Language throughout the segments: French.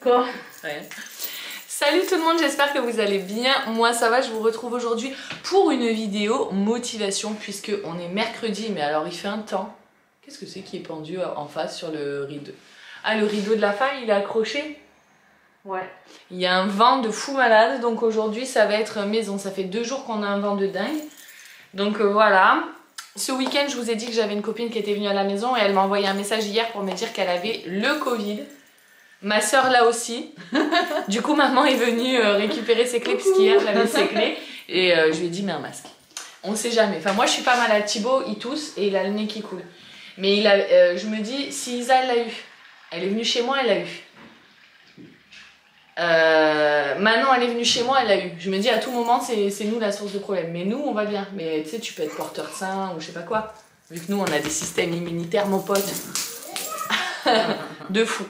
Quoi? Rien. Salut tout le monde, j'espère que vous allez bien. Moi ça va, je vous retrouve aujourd'hui pour une vidéo motivation puisque on est mercredi, mais alors il fait un temps. Qu'est-ce que c'est qui est pendu en face sur le rideau? Ah, le rideau de la femme, il est accroché? Ouais. Il y a un vent de fou malade, donc aujourd'hui ça va être maison. Ça fait 2 jours qu'on a un vent de dingue. Donc voilà. Ce week-end, je vous ai dit que j'avais une copine qui était venue à la maison et elle m'a envoyé un message hier pour me dire qu'elle avait le Covid. Ma soeur là aussi. Du coup, maman est venue récupérer ses clés puisqu'hier j'avais ses clés. Et je lui ai dit, mets un masque. On sait jamais. Enfin, moi je suis pas malade. Thibaut, il tousse et il a le nez qui coule. Mais je me dis, si Isa elle l'a eu, elle est venue chez moi, elle l'a eu. Manon elle est venue chez moi, elle l'a eu. Je me dis à tout moment c'est nous la source de problème. Mais nous on va bien. Mais tu sais, tu peux être porteur sain ou je sais pas quoi. Vu que nous on a des systèmes immunitaires, mon pote. De fou.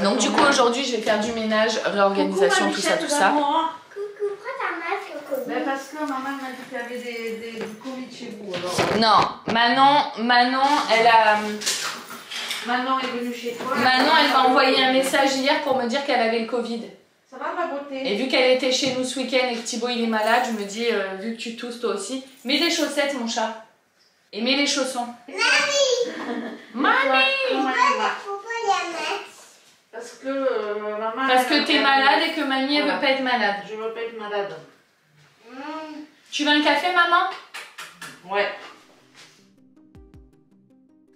Donc du coup aujourd'hui je vais faire du ménage, réorganisation, tout ça, tout ça. Coucou, prends ta masque au Covid. Mais parce que maman m'a dit qu'il y avait du Covid chez vous. Alors. Non, Manon, elle a... Manon est venue chez toi. Manon, elle m'a envoyé un message hier pour me dire qu'elle avait le Covid. Ça va ma beauté? Et vu qu'elle était chez nous ce week-end et que Thibaut il est malade, je me dis, vu que tu tousses toi aussi, mets les chaussettes mon chat. Et mets les chaussons. Mamie! Pourquoi les mettre? Parce que maman... Parce que t'es malade et que mamie elle veut pas être malade. Je veux pas être malade. Tu veux un café maman? Ouais.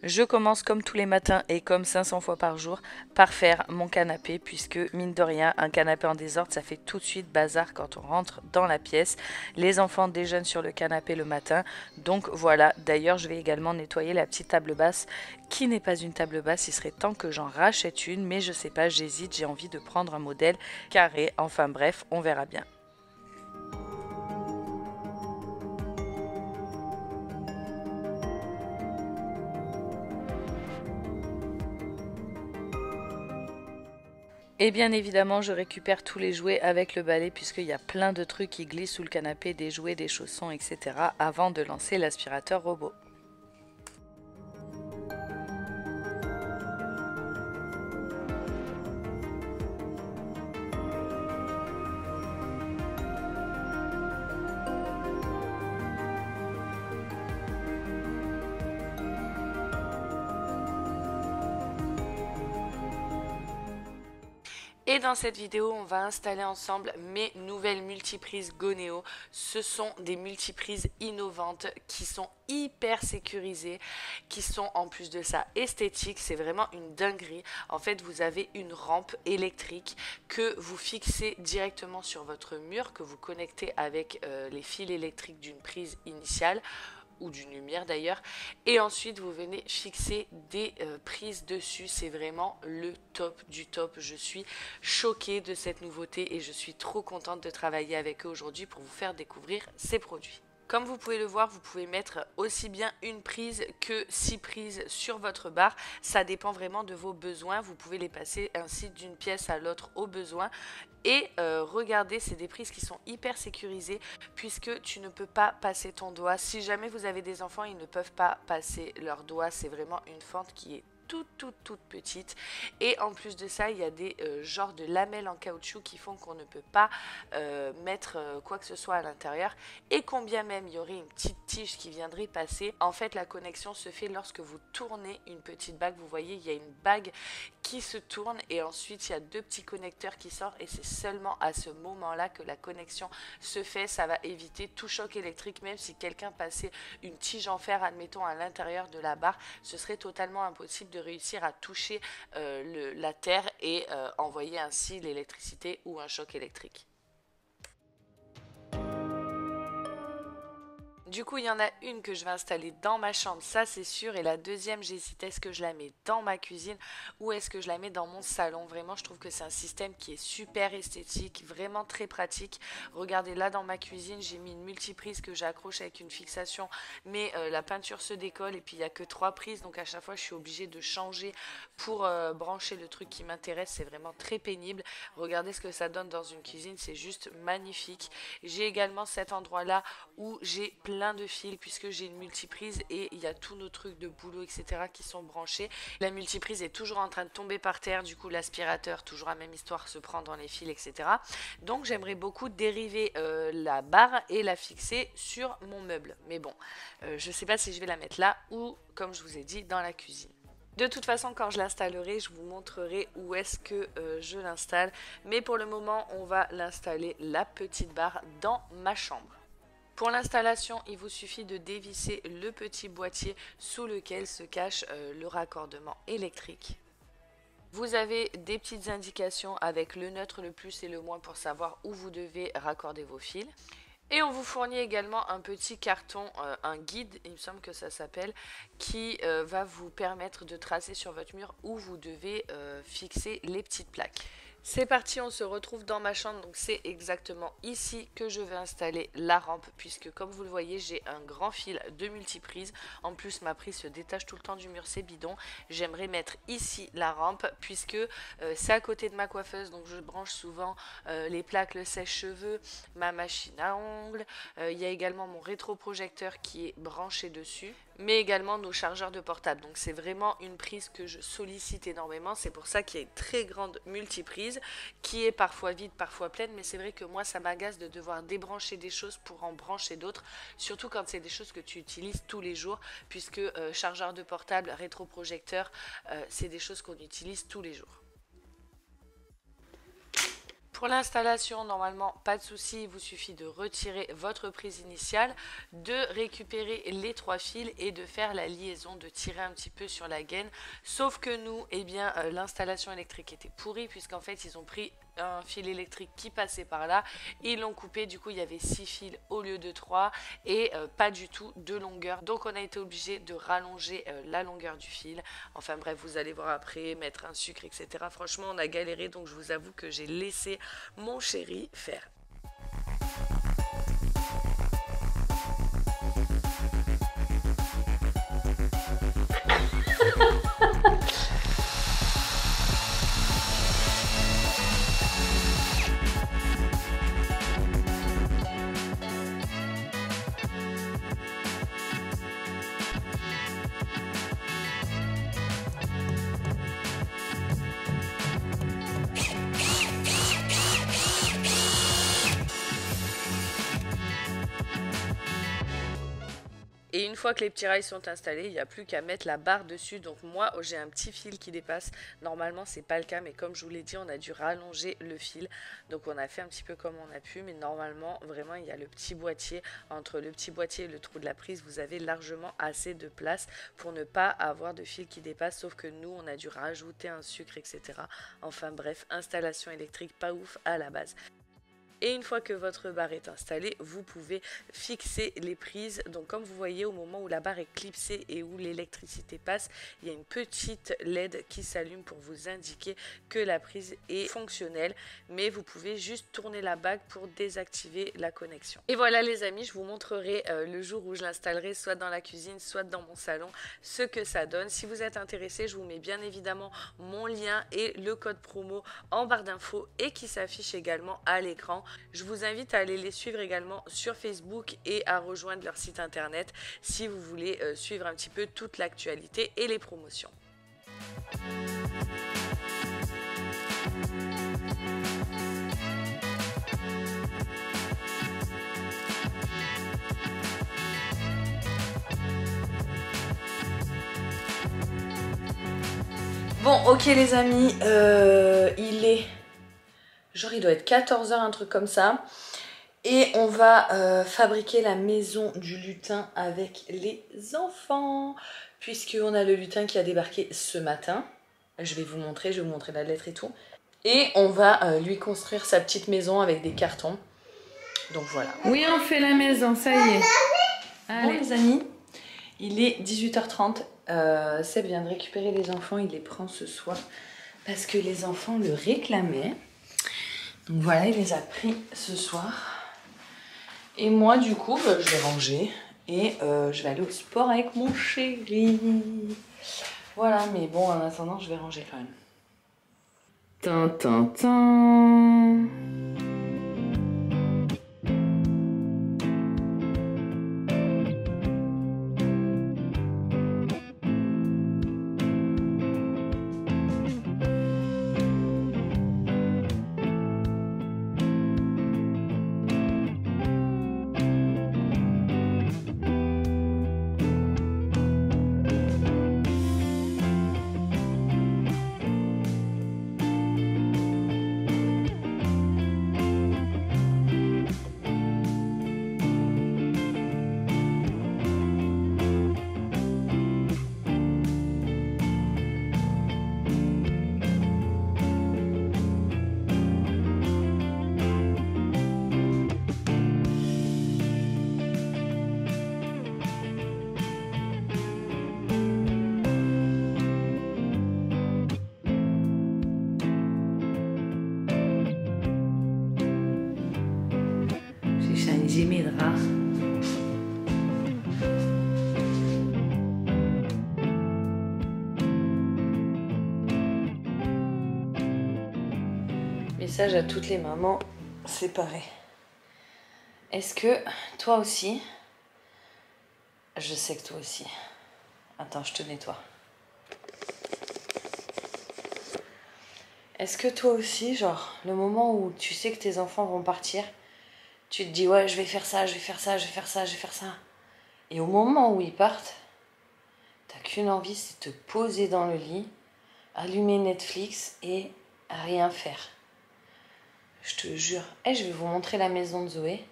Je commence comme tous les matins et comme 500 fois par jour par faire mon canapé puisque mine de rien un canapé en désordre ça fait tout de suite bazar quand on rentre dans la pièce. Les enfants déjeunent sur le canapé le matin donc voilà. D'ailleurs je vais également nettoyer la petite table basse qui n'est pas une table basse, il serait temps que j'en rachète une mais je sais pas, j'hésite, j'ai envie de prendre un modèle carré, enfin bref on verra bien. Et bien évidemment, je récupère tous les jouets avec le balai puisqu'il y a plein de trucs qui glissent sous le canapé, des jouets, des chaussons, etc. avant de lancer l'aspirateur robot. Et dans cette vidéo, on va installer ensemble mes nouvelles multiprises Goneo. Ce sont des multiprises innovantes qui sont hyper sécurisées, qui sont en plus de ça esthétiques. C'est vraiment une dinguerie. En fait, vous avez une rampe électrique que vous fixez directement sur votre mur, que vous connectez avec les fils électriques d'une prise initiale ou d'une lumière d'ailleurs, et ensuite vous venez fixer des prises dessus. C'est vraiment le top du top. Je suis choquée de cette nouveauté et je suis trop contente de travailler avec eux aujourd'hui pour vous faire découvrir ces produits. Comme vous pouvez le voir, vous pouvez mettre aussi bien une prise que 6 prises sur votre barre. Ça dépend vraiment de vos besoins. Vous pouvez les passer ainsi d'une pièce à l'autre au besoin. Et regardez, c'est des prises qui sont hyper sécurisées puisque tu ne peux pas passer ton doigt. Si jamais vous avez des enfants, ils ne peuvent pas passer leur doigt. C'est vraiment une fente qui est toute petite, et en plus de ça il y a des genres de lamelles en caoutchouc qui font qu'on ne peut pas mettre quoi que ce soit à l'intérieur, et combien même il y aurait une petite tige qui viendrait passer, en fait la connexion se fait lorsque vous tournez une petite bague. Vous voyez, il y a une bague qui se tourne et ensuite il y a 2 petits connecteurs qui sortent, et c'est seulement à ce moment là que la connexion se fait. Ça va éviter tout choc électrique. Même si quelqu'un passait une tige en fer admettons à l'intérieur de la barre, ce serait totalement impossible de réussir à toucher la terre et envoyer ainsi l'électricité ou un choc électrique. Du coup, il y en a une que je vais installer dans ma chambre, ça c'est sûr. Et la deuxième, j'hésite, est-ce que je la mets dans ma cuisine ou est-ce que je la mets dans mon salon. Vraiment, je trouve que c'est un système qui est super esthétique, vraiment très pratique. Regardez, là dans ma cuisine, j'ai mis une multiprise que j'accroche avec une fixation. Mais la peinture se décolle et puis il n'y a que 3 prises. Donc à chaque fois, je suis obligée de changer pour brancher le truc qui m'intéresse. C'est vraiment très pénible. Regardez ce que ça donne dans une cuisine, c'est juste magnifique. J'ai également cet endroit-là où j'ai plein plein de fils puisque j'ai une multiprise et il y a tous nos trucs de boulot, etc. qui sont branchés. La multiprise est toujours en train de tomber par terre, du coup l'aspirateur, toujours la même histoire, se prend dans les fils, etc. Donc j'aimerais beaucoup dériver la barre et la fixer sur mon meuble. Mais bon, je sais pas si je vais la mettre là ou, comme je vous ai dit, dans la cuisine. De toute façon, quand je l'installerai, je vous montrerai où est-ce que je l'installe. Mais pour le moment, on va l'installer, la petite barre, dans ma chambre. Pour l'installation, il vous suffit de dévisser le petit boîtier sous lequel se cache le raccordement électrique. Vous avez des petites indications avec le neutre, le plus et le moins pour savoir où vous devez raccorder vos fils. Et on vous fournit également un petit carton, un guide, il me semble que ça s'appelle, qui va vous permettre de tracer sur votre mur où vous devez fixer les petites plaques. C'est parti, on se retrouve dans ma chambre, donc c'est exactement ici que je vais installer la rampe, puisque comme vous le voyez, j'ai un grand fil de multiprise. En plus, ma prise se détache tout le temps du mur, c'est bidon. J'aimerais mettre ici la rampe, puisque c'est à côté de ma coiffeuse, donc je branche souvent les plaques, le sèche-cheveux, ma machine à ongles. Il y a également mon rétroprojecteur qui est branché dessus, mais également nos chargeurs de portable. Donc c'est vraiment une prise que je sollicite énormément, c'est pour ça qu'il y a une très grande multiprise qui est parfois vide, parfois pleine, mais c'est vrai que moi ça m'agace de devoir débrancher des choses pour en brancher d'autres, surtout quand c'est des choses que tu utilises tous les jours, puisque chargeur de portable, rétroprojecteur, c'est des choses qu'on utilise tous les jours. Pour l'installation, normalement, pas de souci, il vous suffit de retirer votre prise initiale, de récupérer les 3 fils et de faire la liaison, de tirer un petit peu sur la gaine. Sauf que nous, eh bien, l'installation électrique était pourrie puisqu'en fait, ils ont pris un fil électrique qui passait par là, ils l'ont coupé, du coup il y avait 6 fils au lieu de 3 et pas du tout de longueur, donc on a été obligé de rallonger la longueur du fil. Enfin bref, vous allez voir après, mettre un sucre, etc. Franchement on a galéré, donc je vous avoue que j'ai laissé mon chéri faire. Et une fois que les petits rails sont installés, il n'y a plus qu'à mettre la barre dessus. Donc moi, j'ai un petit fil qui dépasse. Normalement, c'est pas le cas, mais comme je vous l'ai dit, on a dû rallonger le fil. Donc on a fait un petit peu comme on a pu, mais normalement, vraiment, il y a le petit boîtier. Entre le petit boîtier et le trou de la prise, vous avez largement assez de place pour ne pas avoir de fil qui dépasse. Sauf que nous, on a dû rajouter un sucre, etc. Enfin bref, installation électrique pas ouf à la base. Et une fois que votre barre est installée, vous pouvez fixer les prises. Donc comme vous voyez, au moment où la barre est clipsée et où l'électricité passe, il y a une petite LED qui s'allume pour vous indiquer que la prise est fonctionnelle. Mais vous pouvez juste tourner la bague pour désactiver la connexion. Et voilà les amis, je vous montrerai le jour où je l'installerai, soit dans la cuisine, soit dans mon salon, ce que ça donne. Si vous êtes intéressé, je vous mets bien évidemment mon lien et le code promo en barre d'infos et qui s'affiche également à l'écran. Je vous invite à aller les suivre également sur Facebook et à rejoindre leur site internet si vous voulez suivre un petit peu toute l'actualité et les promotions. Bon, ok les amis, il est... genre il doit être 14 h, un truc comme ça. Et on va fabriquer la maison du lutin avec les enfants. Puisqu'on a le lutin qui a débarqué ce matin. Je vais vous montrer la lettre et tout. Et on va lui construire sa petite maison avec des cartons. Donc voilà. Oui, on fait la maison, ça y est. Allez. Bon les amis, il est 18 h 30. Seb vient de récupérer les enfants, il les prend ce soir. Parce que les enfants le réclamaient. Donc voilà, il les a pris ce soir. Et moi, du coup, je vais ranger et je vais aller au sport avec mon chéri. Voilà, mais bon, en attendant, je vais ranger quand même. Tintin. j'ai mes draps. Message à toutes les mamans séparées. Est-ce que toi aussi, je sais que toi aussi. Attends, je te nettoie. Est-ce que toi aussi, genre, le moment où tu sais que tes enfants vont partir, tu te dis ouais, je vais faire ça, je vais faire ça, je vais faire ça, je vais faire ça. Et au moment où ils partent, t'as qu'une envie, c'est de te poser dans le lit, allumer Netflix et rien faire. Je te jure. Je vais vous montrer la maison de Zoé.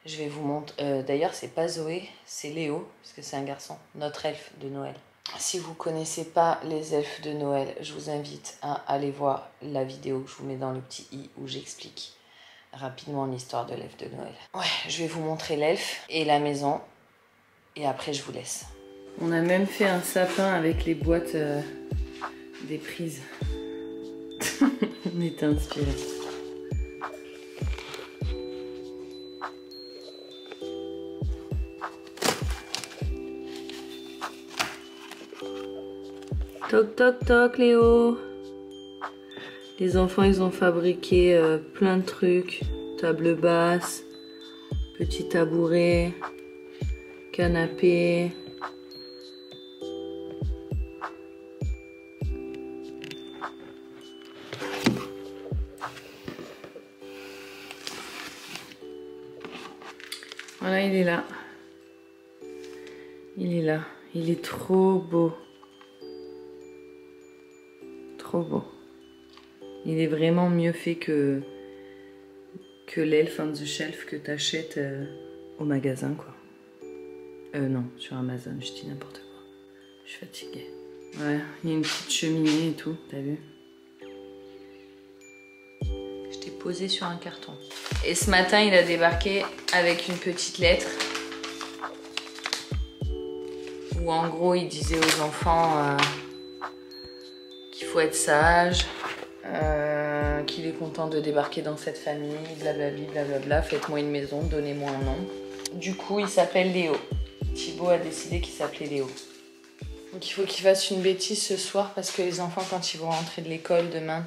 Je vais vous montrer. D'ailleurs, c'est pas Zoé, c'est Léo, parce que c'est un garçon, notre elfe de Noël. Si vous connaissez pas les elfes de Noël, je vous invite à aller voir la vidéo que je vous mets dans le petit i où j'explique rapidement l'histoire de l'elfe de Noël. Ouais, je vais vous montrer l'elfe et la maison et après je vous laisse. On a même fait un sapin avec les boîtes des prises. On est inspirés. Toc toc toc Léo. Les enfants ils ont fabriqué plein de trucs. Table basse, petit tabouret, canapé. Voilà, il est là. Il est là. Il est trop beau. Trop beau. Il est vraiment mieux fait que l'Elf on the Shelf que t'achètes au magasin, quoi. Non, sur Amazon, je dis n'importe quoi. Je suis fatiguée. Ouais, il y a une petite cheminée et tout, t'as vu? Je t'ai posé sur un carton. Et ce matin, il a débarqué avec une petite lettre où en gros, il disait aux enfants qu'il faut être sage, qu'il est content de débarquer dans cette famille, blablabla, blablabla, faites-moi une maison, donnez-moi un nom. Du coup, il s'appelle Léo. Thibaut a décidé qu'il s'appelait Léo. Donc il faut qu'il fasse une bêtise ce soir parce que les enfants, quand ils vont rentrer de l'école demain,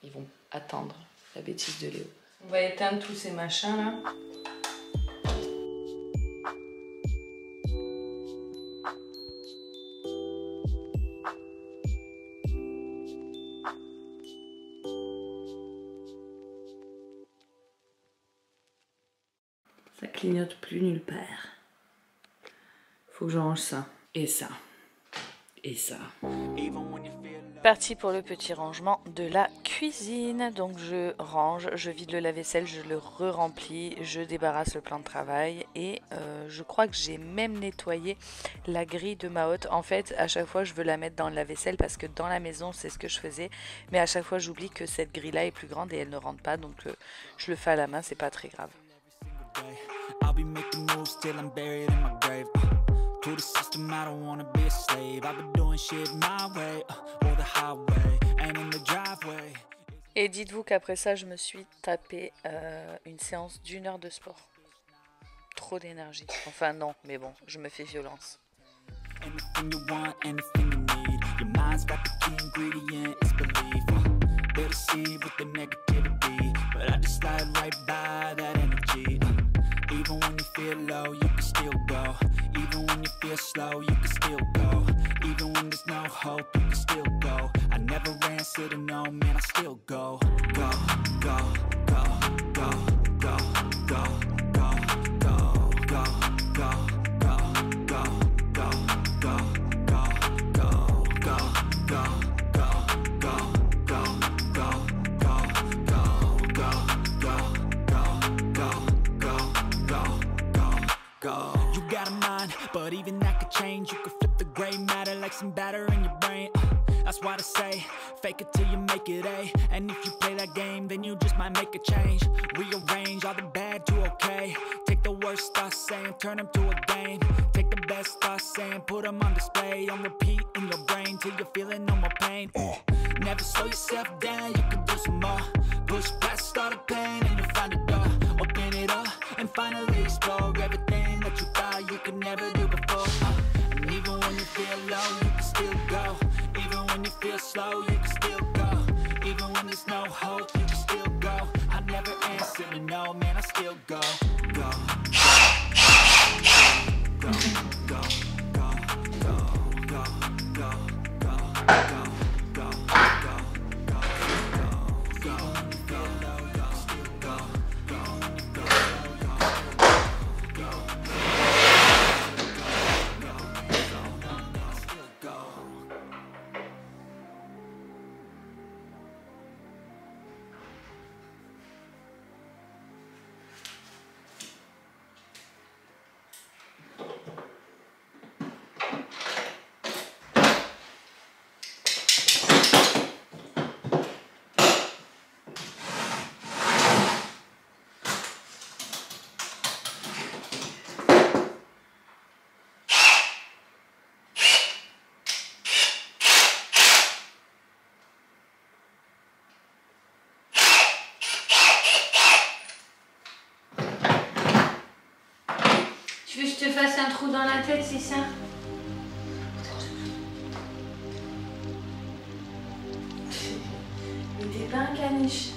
ils vont attendre la bêtise de Léo. On va éteindre tous ces machins là. Ça clignote plus nulle part. Faut que je range ça. Et ça. Et ça. Parti pour le petit rangement de la cuisine. Donc je range, je vide le lave-vaisselle, je le re-remplis, je débarrasse le plan de travail et je crois que j'ai même nettoyé la grille de ma hotte. En fait, à chaque fois, je veux la mettre dans le lave-vaisselle parce que dans la maison, c'est ce que je faisais. Mais à chaque fois, j'oublie que cette grille-là est plus grande et elle ne rentre pas. Donc je le fais à la main, c'est pas très grave. I'll be making moves till I'm buried in my grave. To the system, I don't wanna be a slave. I've been doing shit my way, or the highway, and in the driveway. Et dites-vous qu'après ça, je me suis tapé une séance d'1 heure de sport. Trop d'énergie. Enfin non, mais bon, je me fais violence. Anything you want, anything you need. Your mind's got the key ingredient, it's belief. They'll deceive with the negativity, but I just slide right by that energy. Even when you feel low, you can still go. Even when you feel slow, you can still go. Even when there's no hope, you can still go. I never answer to no, man, I still go. Go, go, go, go, go, go, go, go, go, go, go, go, go, go, go, go, go, go. You got a mind, but even that could change. You could flip the gray matter like some batter in your brain. That's why they say, fake it till you make it A. And if you play that game, then you just might make a change. Rearrange all the bad to okay. Take the worst thoughts saying, turn them to a game. Take the best thoughts saying, put them on display. On repeat in your brain till you're feeling no more pain. Never slow yourself down, you can do some more. Push past all the pain and you'll find a door. Open it up and and finally explore everything that you thought you could never do before. And even when you feel low, you can still go. Even when you feel slow, you can still go. Even when there's no hope, you can still go. I never answer to no, man, I still go. Go, go, go, go, go, go, go, go, go, go, go, go, go, go, go, go, still go, go, go, go, go, still go. Tu veux que je te fasse un trou dans la tête, c'est ça? Mais t'es pas un caniche.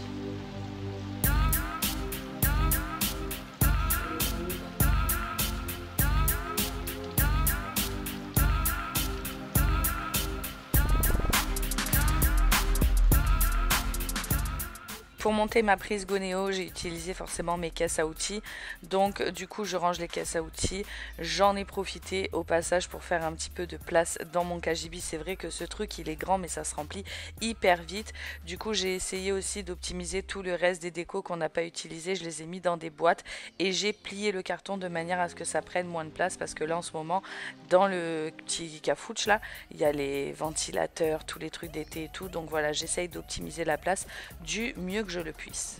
Pour monter ma prise Goneo, j'ai utilisé forcément mes caisses à outils. Donc du coup, je range les caisses à outils. J'en ai profité au passage pour faire un petit peu de place dans mon cagibi. C'est vrai que ce truc, il est grand, mais ça se remplit hyper vite. Du coup, j'ai essayé aussi d'optimiser tout le reste des décos qu'on n'a pas utilisés. Je les ai mis dans des boîtes et j'ai plié le carton de manière à ce que ça prenne moins de place. Parce que là, en ce moment, dans le petit cafouche, là, il y a les ventilateurs, tous les trucs d'été et tout. Donc voilà, j'essaye d'optimiser la place du mieux que je le puisse.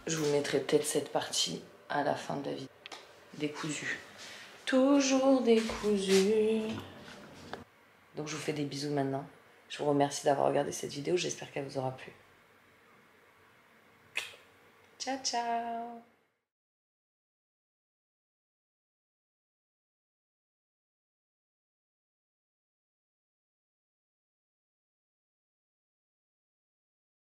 Je vous mettrai peut-être cette partie à la fin de la vidéo. Décousu. Toujours décousu. Donc je vous fais des bisous maintenant. Je vous remercie d'avoir regardé cette vidéo. J'espère qu'elle vous aura plu. Ciao, ciao.